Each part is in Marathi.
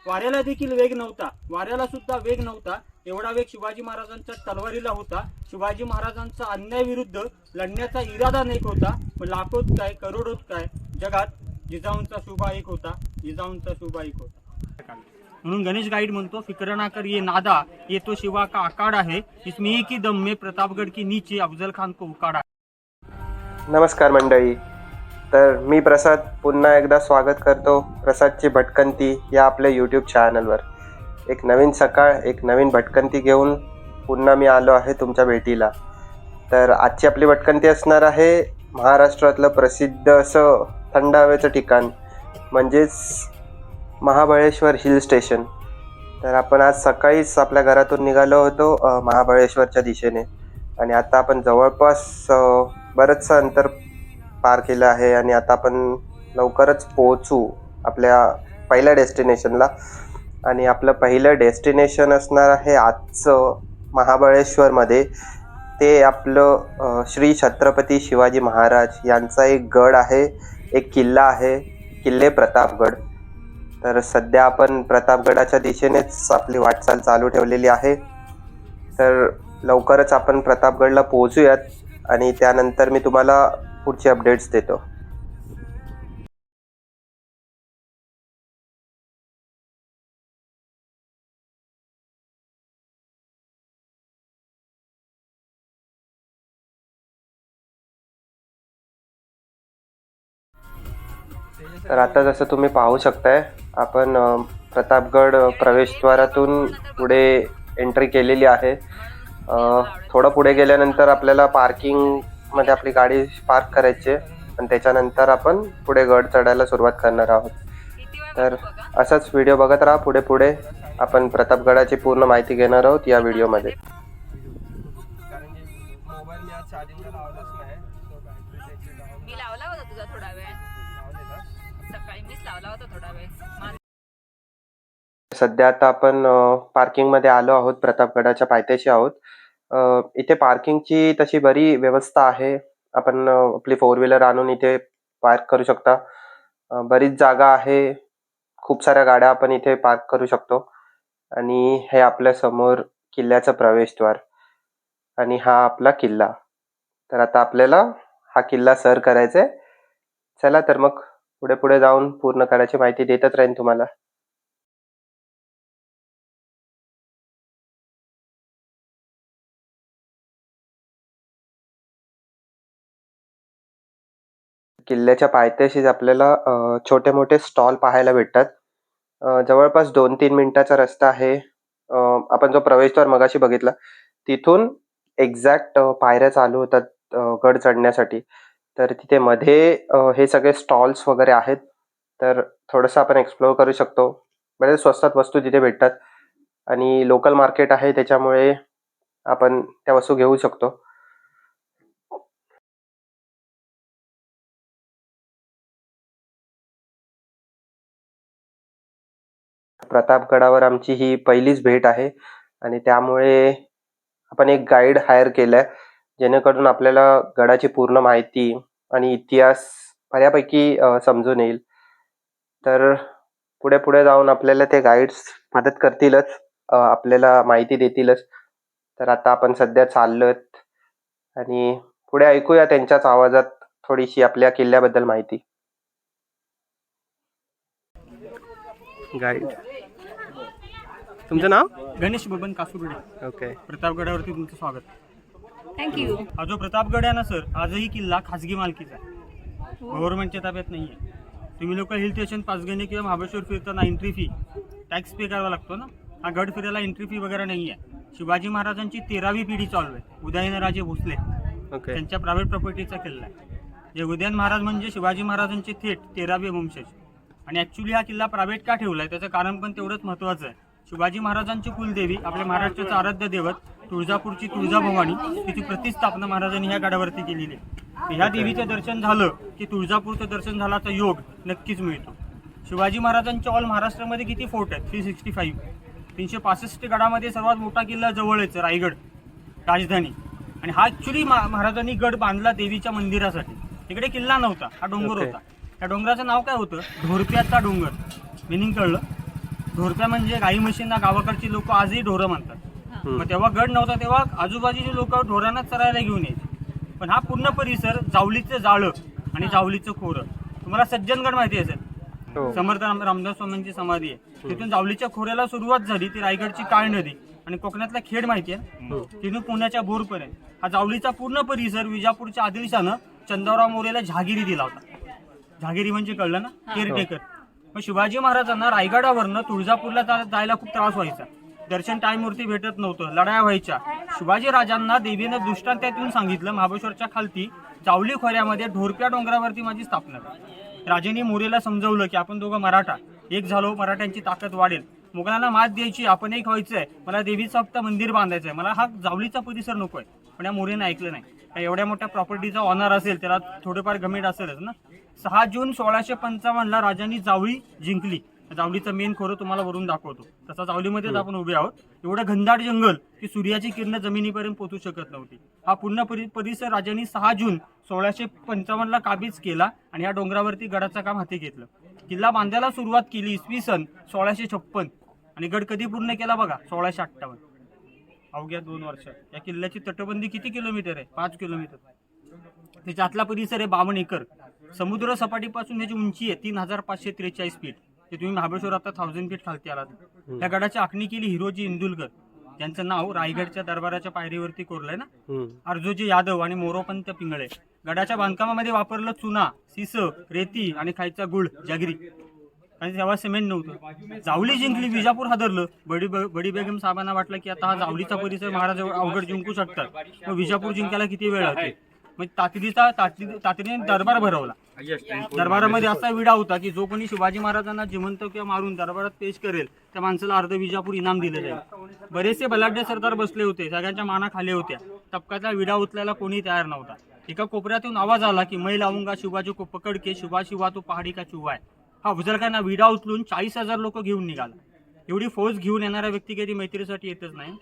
वाऱ्याला देखील वेग नव्हता, वाऱ्याला सुद्धा वेग नव्हता. एवढा वेग शिवाजी महाराजांच्या तलवारीला होता. शिवाजी महाराजांचा अन्यायाविरुद्ध लढण्याचा इरादा एक होता. पण लाखोत काय करोडोत काय जगात जिजाऊंचा शुभा एक होता, जिजाऊंचा शुभा एक होता. म्हणून गणेश गाईड म्हणतो, फिक्र ना कर ये नादा, ये तो शिवा का आकाड़ा है, इसमें एक ही दम में प्रतापगढ़ के नीचे अफजल खान को उकाड़ा. नमस्कार मंडळी. तर मी प्रसाद पुन्हा एकदा स्वागत करतो प्रसादची भटकंती या आपल्या यूट्यूब चॅनलवर. एक नवीन सकाळ, एक नवीन भटकंती घेऊन पुन्हा मी आलो आहे तुमच्या भेटीला. तर आजची आपली भटकंती असणार आहे महाराष्ट्रातलं प्रसिद्ध असं थंड हवेचं ठिकाण म्हणजेच महाबळेश्वर हिल स्टेशन. तर आपण आज सकाळीच आपल्या घरातून निघालो होतो महाबळेश्वरच्या दिशेने आणि आता आपण जवळपास बरंचसं अंतर पार केलं आहे आणि आता आपण लवकरच पोहोचू आपल्या पहिल्या डेस्टिनेशनला. आणि आपलं पहिलं डेस्टिनेशन असणार आहे आजचं महाबळेश्वरमध्ये. ते आपलं श्री छत्रपती शिवाजी महाराज यांचा एक गड आहे, एक किल्ला आहे, किल्ले प्रतापगड. तर सध्या आपण प्रतापगडाच्या दिशेनेच आपली वाटचाल चालू ठेवलेली आहे. तर लवकरच आपण प्रतापगडला पोहोचूयात आणि त्यानंतर मी तुम्हाला पुढचे अपडेट्स देतो. तर आता जसं तुम्ही पाहू शकताय आपण प्रतापगड प्रवेशद्वारातून पुढे एंट्री केलेली आहे. थोडं पुढे गेल्यानंतर आपल्याला पार्किंगमध्ये आपली गाडी पार्क करायची आहे आणि त्याच्यानंतर आपण पुढे गड चढायला सुरुवात करणार आहोत. तर असाच व्हिडिओ बघत राहा. पुढे पुढे आपण प्रतापगडाची पूर्ण माहिती घेणार आहोत या व्हिडिओमध्ये. मी लावला होता तुझा थोडा वेळ, सकाळी मीच लावला होता थोडा वेळ. सध्या आता आपण पार्किंगमध्ये आलो आहोत, प्रतापगडाच्या पायथ्याशी आहोत. इथे पार्किंगची तशी बरी व्यवस्था आहे. आपण आपली 4 व्हीलर आणून इथे पार्क करू शकता. बरीच जागा आहे, खूप साऱ्या गाड्या आपण इथे पार्क करू शकतो. आणि हे आपल्या समोर किल्ल्याचं प्रवेशद्वार आणि हा आपला किल्ला. तर आता आपल्याला हा किल्ला सर करायचा आहे. चला तर मग पुढे पुढे जाऊन पूर्ण करायची माहिती देतच राहीन तुम्हाला. किल्ल्याच्या पायथ्याशीच आपल्याला छोटे मोठे स्टॉल पाहायला भेटतात. जवळपास 2-3 मिनिटाचा रस्ता आहे. आपण जो प्रवेशद्वार मगाशी बघितला तिथून एक्झॅक्ट पायऱ्या चालू होतात गड चढण्यासाठी. तर तिथे मध्ये हे सगळे स्टॉल्स वगैरे आहेत. तर थोडंसं आपण एक्सप्लोअर करू शकतो. बरेच स्वस्तात वस्तू तिथे भेटतात आणि लोकल मार्केट आहे त्याच्यामुळे आपण त्या वस्तू घेऊ शकतो. प्रतापगडावर आमची ही पहिलीच भेट आहे आणि त्यामुळे आपण एक गाईड हायर केलाय जेणेकरून आपल्याला गडाची पूर्ण माहिती आणि इतिहास बऱ्यापैकी समजून येईल. तर पुढे पुढे जाऊन आपल्याला ते गाईड्स मदत करतीलच, आपल्याला माहिती देतीलच. तर आता आपण सध्या चाललोत आणि पुढे ऐकूया त्यांच्याच आवाजात थोडीशी आपल्या किल्ल्याबद्दल माहिती. गाईड, तुमचं नाव? गणेश बबन कासुर्डे. ओके. प्रतापगडावरती तुमचं स्वागत. थँक्यू. हा जो प्रतापगड आहे ना सर, आजही किल्ला खाजगी मालकीचा आहे, गव्हर्नमेंटच्या ताब्यात नाही आहे. तुम्ही लोक हिल स्टेशन पाचगणी किंवा महाबळेश्वर फिरताना एंट्री फी टॅक्स पे करावा लागतो ना. हा गड फिरायला एंट्री फी वगैरे नाही आहे. शिवाजी महाराजांची 13वी पिढी चालू आहे. उदयनराजे भोसले ओके. त्यांच्या प्रायव्हेट प्रॉपर्टीचा किल्ला आहे. जे उदयन महाराज म्हणजे शिवाजी महाराजांचे थेट 13वे वंशज. आणि ॲक्च्युली हा किल्ला प्रायव्हेट का ठेवला आहे त्याचं कारण पण तेवढंच महत्त्वाचं आहे. शिवाजी महाराजांची कुलदेवी, आपल्या महाराष्ट्राचं आराध्य दैवत तुळजापूरची तुळजाभवानी, तिची प्रतिस्थापना महाराजांनी ह्या गडावरती केलेली आहे. ह्या देवीचं दर्शन झालं की तुळजापूरचं दर्शन झाल्याचा योग नक्कीच मिळतो. शिवाजी महाराजांच्या ऑल महाराष्ट्रामध्ये किती फोर्ट आहेत? 365. 365 गडामध्ये सर्वात मोठा किल्ला जवळच रायगड राजधानी. आणि हा ॲक्च्युली महाराजांनी गड बांधला देवीच्या मंदिरासाठी. तिकडे किल्ला नव्हता, हा डोंगर होता. त्या डोंगराचं नाव काय होतं? ढोरप्याचा डोंगर. मिनिंग कळलं? ढोरप्या म्हणजे गाई म्हशींना गावाकडची लोक आजही ढोरं म्हणतात. मग तेव्हा गड नव्हता तेव्हा आजूबाजूचे लोक ढोरांना चरायला घेऊन यायचे. पण हा पूर्ण परिसर जावलीचं जाळं आणि जावलीचं खोरं. तुम्हाला सज्जनगड माहिती असेल, हो. समर्थ रामदास स्वामींची समाधी आहे. तिथून जावलीच्या खोऱ्याला सुरुवात झाली ती रायगडची काळ नदी आणि कोकणातला खेड माहिती आहे, तिथून पुण्याच्या बोरपर्यंत हा जावलीचा पूर्ण परिसर विजापूरच्या आदिलशानं चंद्रराव मोरेला जहागिरी दिला होता. जहागिरी म्हणजे कळलं ना, केअरटेकर. मग शिवाजी महाराजांना रायगडावरनं तुळजापूरला जायला खूप त्रास व्हायचा. दर्शन टाईमवरती भेटत नव्हतं, लढाया व्हायच्या. शिवाजी राजांना देवीनं दृष्टांतात येऊन सांगितलं, महाबळेश्वरच्या खालती जावली खोऱ्यामध्ये ढोरप्या डोंगरावरती माझी स्थापना करा. राजांनी मोरेला समजवलं की आपण दोघं मराठा एक झालो, मराठ्यांची ताकद वाढेल, मुघलांना मात द्यायची, आपण एक व्हायचंय, मला देवीचं फक्त मंदिर बांधायचंय, मला हा जावलीचा परिसर नकोय. पण या मोरेनं ऐकलं नाही. एवढ्या मोठ्या प्रॉपर्टीचा ऑनर असेल त्याला थोडेफार गमेट असेलच ना. 6 जून 1655 राजांनी जावळी जिंकली. जावलीचं मेन खोरं तुम्हाला वरून दाखवतो. तसा जावलीमध्येच आपण उभे आहोत. एवढं घनदाट जंगल की सूर्याची किरण जमिनीपर्यंत पोहोचू शकत नव्हती. हा पूर्ण परिसर राजांनी 6 जून 1655 काबीज केला आणि या डोंगरावरती गडाचं काम हाती घेतलं. किल्ला बांधायला सुरुवात केली इसवी सन 1656 आणि गड कधी पूर्ण केला बघा 1658. अवघ्या 2 वर्षात. या किल्ल्याची तटबंदी किती किलोमीटर आहे? 5 किलोमीटर. त्याच्या आतला परिसर आहे 52 एकर. समुद्र सपाटीपासून याची उंची आहे 3543 फीट. ते तुम्ही महाबळेश्वर आता 1000 फीट खालती आलात. त्या गडाची आखणी केली हिरोजी इंदुलकर, ज्यांचं नाव रायगडच्या दरबाराच्या पायरीवरती कोरलंय ना. अर्जोजी यादव आणि मोरोपंत पिंगळे. गडाच्या बांधकामामध्ये वापरलं चुना, सिस, रेती आणि खायचा गुळ, जागरी. आणि तेव्हा सिमेंट नव्हतं. जावली जिंकली, विजापूर हादरलं. बडी बेगम साहेबांना वाटलं की आता हा जावलीचा परिसर महाराज अवघड जिंकू शकतात. मग विजापूर जिंकायला किती वेळ लागते. मग तातडीने दरबार भरवला. दरबारामध्ये असा विडा होता की जो कोणी शिवाजी महाराजांना जिवंत किंवा मारून दरबारात पेश करेल त्या माणसाला अर्ध विजापूर इनाम दिलं जाईल. बरेचसे बलाढ्य सरदार बसले होते, सगळ्यांच्या माना खाली होत्या. तबकातला विडा उचलायला कोणी तयार नव्हता. एका कोपऱ्यातून आवाज आला की मै लावूंगा शिवाजी को पकड के, शिवा शिवा तो पहाडी का चुवा आहे. हा अफजलखान विडा उचलून 40,000 लोक घेऊन निघाला. एवढी फौज घेऊन येणारा व्यक्ती कधी मैत्रीसाठी येतच नाही.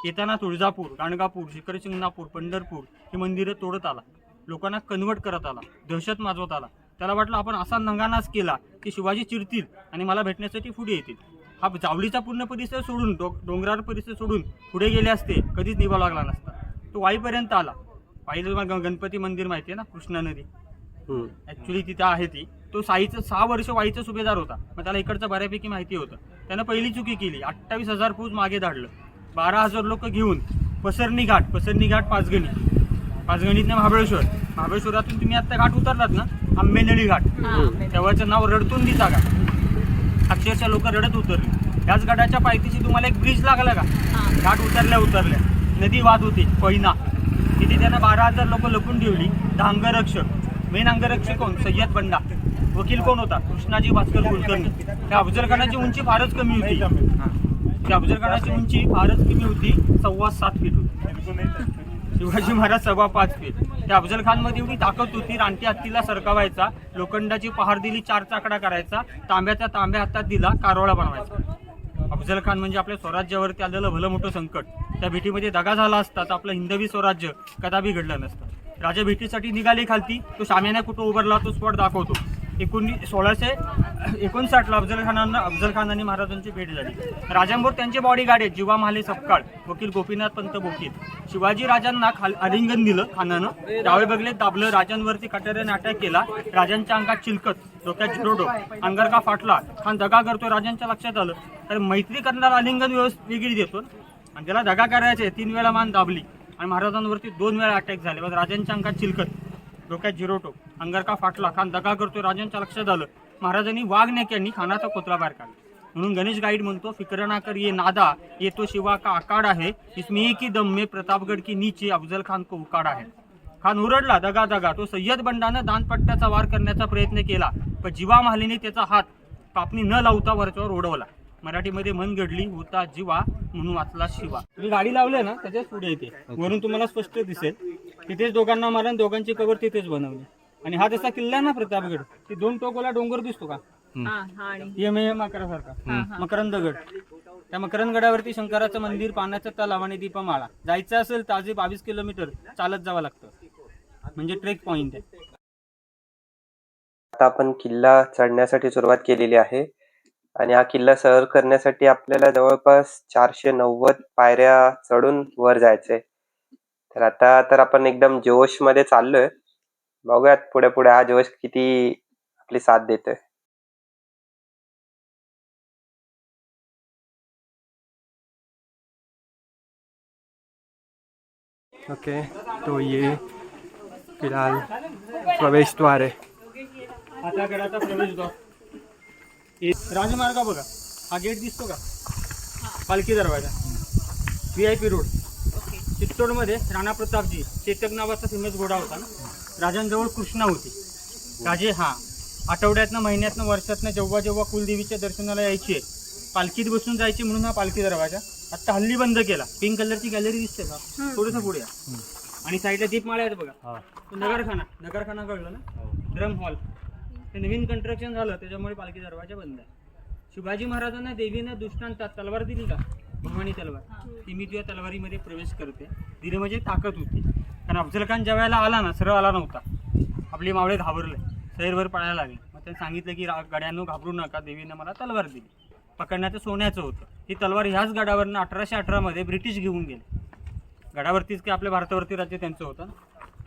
येताना तुळजापूर, गाणगापूर, शिखरशिंगणापूर, पंढरपूर ही मंदिरं तोडत आला. लोकांना कन्वर्ट करत आला, दहशत माजवत आला. त्याला वाटलं आपण असा नंगानाच केला की शिवाजी चिरतील आणि मला भेटण्यासाठी पुढे येतील. हा जावलीचा पूर्ण परिसर सोडून डोंगराळ परिसर सोडून पुढे गेले असते कधीच निभाव लागला नसता. तो वाईपर्यंत आला. वाईला तुम्हाला गणपती मंदिर माहिती आहे ना, कृष्णा नदी ऍक्च्युली तिथे आहे ती. तो 6 वर्ष वाईचा सुभेदार होता. मग त्याला इकडचं बऱ्यापैकी माहिती होतं. त्यानं पहिली चुकी केली. 28,000 फौज मागे धाडलं. 12,000 लोक घेऊन पसरणी घाट पाचगणीतनं महाबळेश्वरातून तुम्ही आता घाट उतरलात ना, आंबेनळी घाट, तेव्हाचं नाव रडतुंडीचा घाट. अक्षरशः लोक रडत उतरली. याच घाटाच्या पायथीशी तुम्हाला एक ब्रिज लागला का, घाट उतरल्या नदी वाहत होती कोयना. तिथे त्यांना 12,000 लोक लपून ठेवली. अंगरक्षक, मेन अंगरक्षक कोण? सय्यद बंडा. वकील कोण होता? कृष्णाजी भास्कर कुलकर्णी. त्या अफजलखानाची उंची फारच कमी होती. 7.25 फीट होती. शिवाजी महाराज 5.25 फीट. त्या अफजलखान मध्ये एवढी ताकद होती, रानटी हत्तीला सरकावायचा, लोखंडाची पहार दिली 4 चाकडा करायचा, तांब्या हातात दिला, कारोळा बनवायचा. अफजलखान म्हणजे आपल्या स्वराज्यावरती आलेलं भलं मोठं संकट. त्या भेटीमध्ये दगा झाला असता तर आपलं हिंदवी स्वराज्य कदापि घडलं नसतं. राजा भेटीसाठी निघाले खालती. तो शाम्याने कुठं उभारला तो स्पॉट दाखवतो. 1659ला अफजलखान आणि महाराजांची भेट झाली. राजांबरोबर त्यांचे बॉडीगार्ड आहेत जीवा महाले सपकाळ, वकील गोपीनाथ पंत बोकीत. शिवाजी राजांना आलिंगन दिलं खानानं. डावे बगले दाबलं, राजांवरती कटाऱ्याने अटॅक केला. राजांच्या अंगात चिलकत, डोक्यात जिरोडो, अंगार का फाटला. खान दगा करतो. राजांच्या लक्षात आलं तर मैत्री करणारा आलिंगन वेगळी देतो आणि त्याला दगा करायचे. 3 वेळा मान दाबली आणि महाराजांवरती 2 वेळा अटॅक झाले. मग राजांच्या अंगात चिलकत, डोक्यात जिरोटो, अंगार का फाटला. खान दगा करतो. राजांच्या लक्षात आलं. महाराजांनी वाघनेक्यांनी खानाचा कोतरा बाहेर काढला. म्हणून गणेश गाईड म्हणतो, फिक्र ना कर ये नादा, ये तो शिवा का आकाड आहे, इसमें एक ही दम में प्रतापगड की नीचे अफजल खान को उकाडा आहे. खान उरडला, दगा. तो सय्यद बंडानं दानपट्ट्याचा वार करण्याचा प्रयत्न केला, पण जीवा महालीने त्याचा हात कापणी न लावता वरच्यावर ओढवला. मराठीमध्ये मन घडली, होता जीवा म्हणून वाचला शिवा. तुम्ही गाडी लावले ना त्याच्याच पुढे येते, वरून तुम्हाला स्पष्ट दिसेल. तिथेच दोघांना मारण, दोघांची कबर तिथेच बनवली. आणि हा जसा किल्ला ना प्रतापगड, ते 2 टोकाला डोंगर दिसतो का, मकरासारखा, मकरंदगड. त्या मकरंदगडावरती शंकराचं मंदिर, पाण्याचं तलाव आणि दीपमाळा. जायचं असेल ताजे 22 किलोमीटर चालत जावं लागतं, म्हणजे ट्रेक पॉइंट आहे. आता आपण किल्ला चढण्यासाठी सुरुवात केलेली आहे. आणि हा किल्ला सर करण्यासाठी आपल्याला जवळपास 490 पायऱ्या चढून वर जायचंय. तर आता तर आपण एकदम जोश मध्ये चाललोय. बघूयात पुढे पुढे हा जोश किती आपली साथ देतोय. ओके, तो ये फिलहाल प्रवेश द्वार है. आता गडाचा प्रवेशद्वार. राजमार्ग बघा, हा गेट दिसतो का? पालखी दरवाजा, VIP रोड. चित्तोडमध्ये राणा प्रतापजी चेतक नावाचा फेमस घोडा होता ना, राजांजवळ कृष्णा होती. राजे आठवड्यातनं, महिन्यातनं, वर्षातनं जेव्हा जेव्हा कुलदेवीच्या दर्शनाला यायची, पालखीत बसून जायची म्हणून हा पालखी दरवाजा आता हल्ली बंद केला. पिंक कलरची गॅलरी दिसते का? थोडंसं पुढे या. आणि साईडला दीपमाळा आहेत बघा. तो नगरखाना कळलं ना, ड्रम हॉल. ते नवीन कन्स्ट्रक्शन झालं त्याच्यामुळे पालखी दरवाजा बंद आहे. शिवाजी महाराजांना देवीनं दृष्टांतात तलवार दिली का? भवानी तलवार. ती मी तुझ्या तलवारीमध्ये प्रवेश करते दिली म्हणजे ताकद होती. कारण अफजल खान ज्या वेळेला आला ना, सरळ आला नव्हता. आपले मावळे घाबरले, सैरवर पळायला लागले. मग त्यांनी सांगितलं की गड्यांनो घाबरू नका, देवीनं मला तलवार दिली. पकडण्याचं सोन्याचं होतं. ही तलवार ह्याच गडावरनं 1818 मध्ये ब्रिटिश घेऊन गेले. गडावरतीच की आपल्या भारतावरती राज्य त्यांचं होतं.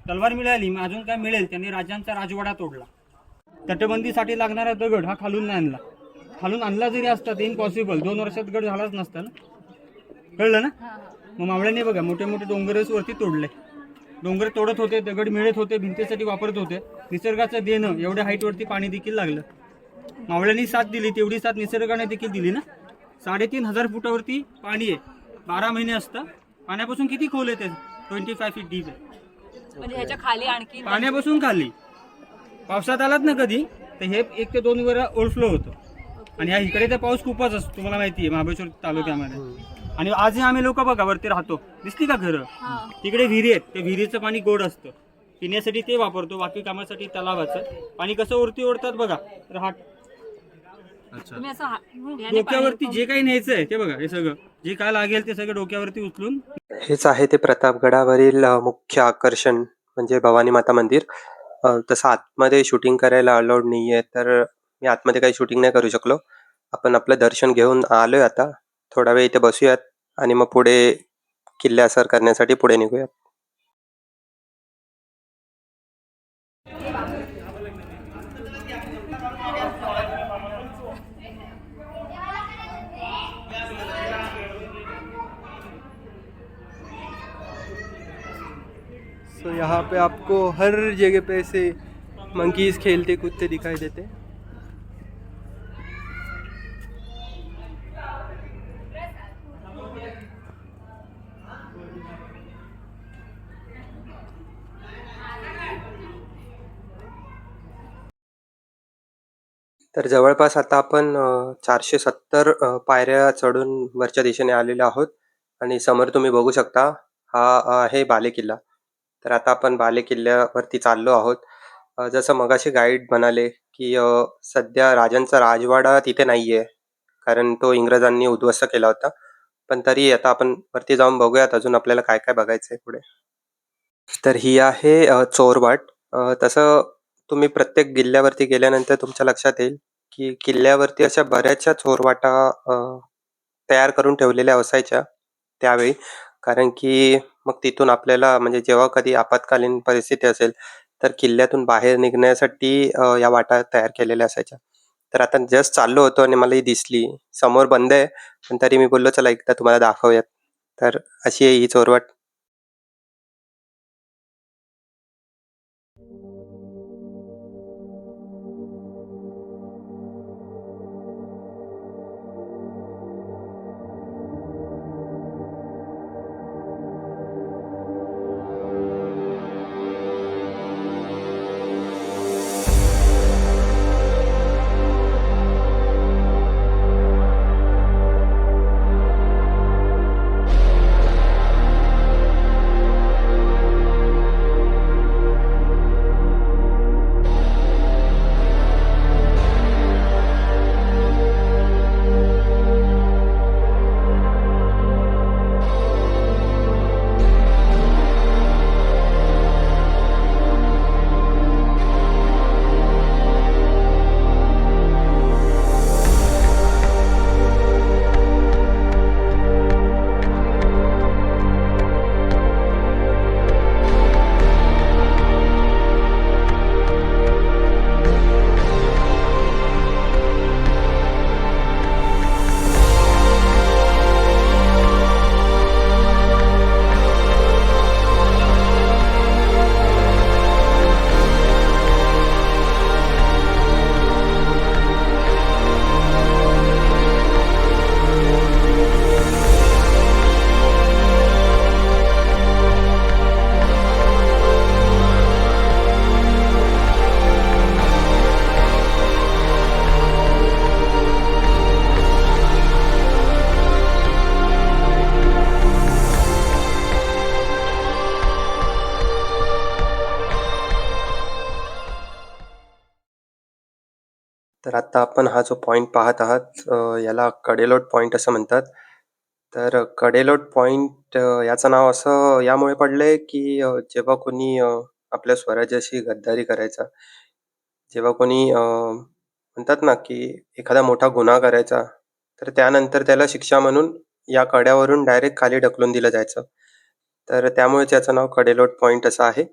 तलवार मिळाली, मग अजून काय मिळेल? त्यांनी राजांचा राजवाडा तोडला. तटबंदीसाठी लागणारा दगड हा खालून नाही आणला. खालून आणला जरी असता ते इम्पॉसिबल, 2 वर्षात गड झालाच नसता ना. कळलं ना? मग मावळ्यांनी बघा मोठे मोठे डोंगरच वरती तोडले. डोंगर तोडत होते, दगड मिळत होते, भिंतीसाठी वापरत होते. निसर्गाचं देणं, एवढ्या हाईटवरती पाणी देखील लागलं. मावळ्यांनी साथ दिली, तेवढी साथ निसर्गाने देखील दिली ना. 3500 फुटावरती पाणी आहे, 12 महिने असतं. पाण्यापासून किती खोल आहे ते? 25 फीट डीप आहे. म्हणजे ह्याच्या खाली आणखी पाण्यापासून खाली. पावसात आलात ना कधी, तर हे 1 ते 2 वेळा ओव्हरफ्लो होतं. आणि ह्या इकडे तर पाऊस खूपच असतो, तुम्हाला माहिती आहे महाबळेश्वर तालुक्यामध्ये. आणि आजही आम्ही लोक बघा वरती राहतो, दिसली का घरं? तिकडे विहिरी आहेत, त्या विहिरीचं पाणी गोड असतं. पिण्यासाठी ते वापरतो, बाकी कामासाठी तलावाचं पाणी. कसं वरती ओढतात बघा, तुम्ही असं डोक्यावरती जे काही न्यायचंय ते बघा, हे सगळं जे काय लागेल ते सगळं डोक्यावरती उचलून. हेच आहे ते प्रतापगडावरील मुख्य आकर्षण म्हणजे भवानी माता मंदिर. तसं आतमध्ये शूटिंग करायला अलाउड नाही आहे, तर मी आतमध्ये काही शूटिंग नाही करू शकलो. आपण आपलं दर्शन घेऊन आलोय. आता थोडा वेळ इथे बसूयात आणि मग पुढे किल्ला सर करण्यासाठी पुढे निघूयात. तो यहाँ पे आपको हर जगह पे ऐसे मंकीज खेलते कूदते दिखाई देते. तर जवळपास आता आपण 470 पायऱ्या चढून वरच्या दिशेने आलेलो आहोत. आणि समोर तुम्ही बघू शकता हा आहे बाले किल्ला. तर आता आपण बाले किल्ल्यावरती चाललो आहोत. जसं मगाशी गाईड म्हणाले की सध्या राजांचा राजवाडा तिथे नाहीये, कारण तो इंग्रजांनी उद्ध्वस्त केला होता. पण तरी आता आपण वरती जाऊन बघूयात अजून आपल्याला काय काय बघायचंय पुढे. तर ही आहे चोरवाट. तसं तुम्ही प्रत्येक किल्ल्यावरती गेल्यानंतर तुमच्या लक्षात येईल की किल्ल्यावरती अशा बऱ्याचशा चोरवाटा तयार करून ठेवलेल्या असायच्या त्यावेळी. कारण की मग तिथून आपल्याला म्हणजे जेव्हा कधी आपत्कालीन परिस्थिती असेल तर किल्ल्यातून बाहेर निघण्यासाठी या वाटा तयार केलेल्या असायच्या. तर आता जस्ट चाललो होतो आणि मला ही दिसली. समोर बंद आहे, पण तरी मी बोललो चला एकदा तुम्हाला दाखवूयात. तर अशी आहे ही चोरवाट. तर आत्ता आपण हा जो पॉईंट पाहत आहात याला कडेलोट पॉईंट असं म्हणतात. तर कडेलोट पॉईंट याचं नाव असं यामुळे पडलं आहे की जेव्हा कोणी आपल्या स्वराज्याशी गद्दारी करायचा, जेव्हा कोणी म्हणतात ना की एखादा मोठा गुन्हा करायचा, तर त्यानंतर त्याला शिक्षा म्हणून या कड्यावरून डायरेक्ट खाली ढकलून दिलं जायचं. तर त्यामुळेच याचं नाव कडेलोट पॉईंट असं आहे.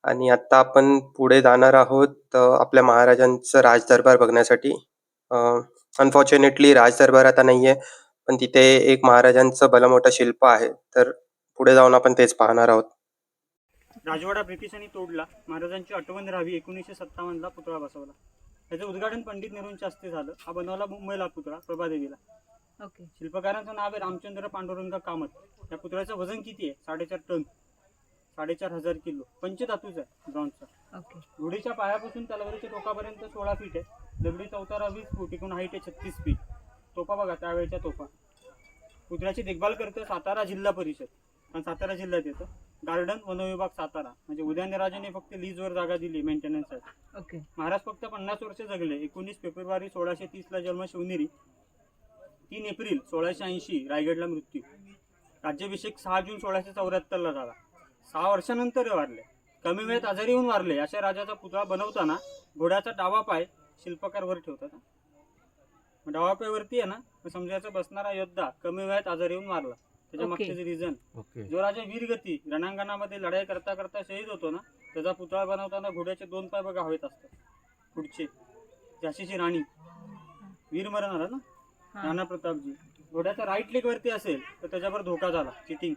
आणि आत्ता आपण पुढे जाणार आहोत आपल्या महाराजांचं राजदरबार बघण्यासाठी. अनफॉर्च्युनेटली राजदरबार आता नाही आहे, पण तिथे एक महाराजांचं भलं मोठं शिल्प आहे. तर पुढे जाऊन आपण तेच पाहणार आहोत. राजवाडा ब्रिटिशांनी तोडला, महाराजांची आठवण राहावी 1957ला पुतळा बसवला. त्याचं उद्घाटन पंडित नेहरूंच्या हस्ते झालं. हा बनवला मुंबईला पुतळा प्रभादेवीला. ओके. शिल्पकारांचं नाव आहे रामचंद्र पांडुरंग कामत. या पुतळ्याचं वजन किती आहे? 4.5 टन, 4,500 किलो. पंचधातूचा आहे, ब्रॉन्झचा. ओके. घोडीच्या पायापासून तलवारीच्या टोकापर्यंत 16 फीट आहे. दगडी चौतारा 20 फूट, एकूण हाईट आहे 36 फीट. तोफा बघा, त्यावेळेच्या तोफा. पुतळ्याची देखभाल करतं सातारा जिल्हा परिषद, कारण सातारा जिल्ह्यात येतं. गार्डन वनविभाग सातारा, म्हणजे उदयनराजेने फक्त लीजवर जागा दिली मेंटेनन्ससाठी. ओके. महाराज फक्त 50 वर्ष जगले. 19 फेब्रुवारी 1630ला जन्म शिवनेरी, 3 एप्रिल 1680 रायगडला मृत्यू. राज्याभिषेक 6 जून 1674ला झाला. 6 वर्षानंतर वारले. कमी वेळात आजारी होऊन वारले. अशा राजाचा पुतळा बनवताना घोड्याचा डावा पाय शिल्पकार वर ठेवतात. डावा पाय वरती आहे ना, मग समजायचा बसणारा योद्धा कमी वेळात आजारी होऊन वारला. त्याच्या ओके. मागचे रिझन, जो राजा वीरगती रणांगणामध्ये लढाई करता करता शहीद होतो ना, त्याचा पुतळा बनवताना घोड्याचे 2 पाय बघा हवेत असतात पुढचे. झाशीची राणी वीरमरण आला ना, राणा प्रतापजी. घोड्याचा राईट लेग वरती असेल तर त्याच्यावर धोका झाला, चिटिंग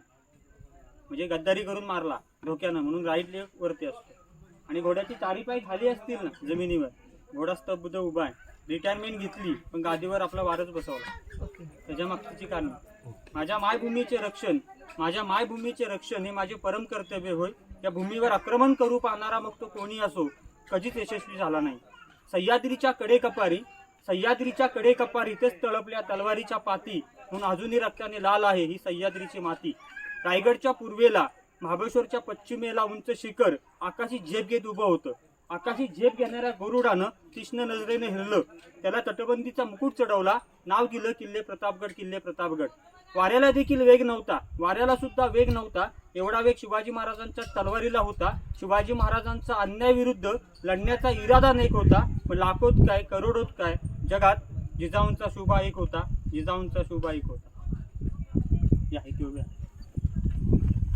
म्हणजे गद्दारी करून मारला धोक्यानं, म्हणून राईट लेग वरती असतो. आणि घोड्याची 4 पाय खाली असतील ना जमिनीवर, घोडा स्तब्ध उभा आहे. रिटायरमेंट घेतली पण गादीवर आपला वारच बसवला. ओके. त्याच्या मागची कारण, माझ्या मायभूमीचे रक्षण, माझ्या मायभूमीचे रक्षण हे माझे परम कर्तव्य होय. या भूमीवर आक्रमण करू पाहणारा मग तो कोणी असो, कधीच यशस्वी झाला नाही. सह्याद्रीच्या कडेकपारी, सह्याद्रीच्या कडेकपारी तेच तळपल्या तलवारीच्या पाती, म्हणून अजूनही रक्ताने लाल आहे ही सह्याद्रीची माती. रायगडच्या पूर्वेला, महाबळेश्वरच्या पश्चिमेला उंच शिखर आकाशी झेप घेत उभं होतं. आकाशी झेप घेणाऱ्या गरुडानं तीक्ष्ण नजरेने हिरलं. त्याला तटबंदीचा मुकुट चढवला. नाव दिलं किल्ले प्रतापगड, किल्ले प्रतापगड. वाऱ्याला देखील वेग नव्हता, वाऱ्याला सुद्धा वेग नव्हता. एवढा वेग शिवाजी महाराजांच्या तलवारीला होता. शिवाजी महाराजांचा अन्यायाविरुद्ध लढण्याचा इरादा नेक होता. पण लाखोत काय करोडोत काय, जगात जिजाऊंचा शुभा एक होता, जिजाऊंचा शुभा एक होता. या इथे उभ्या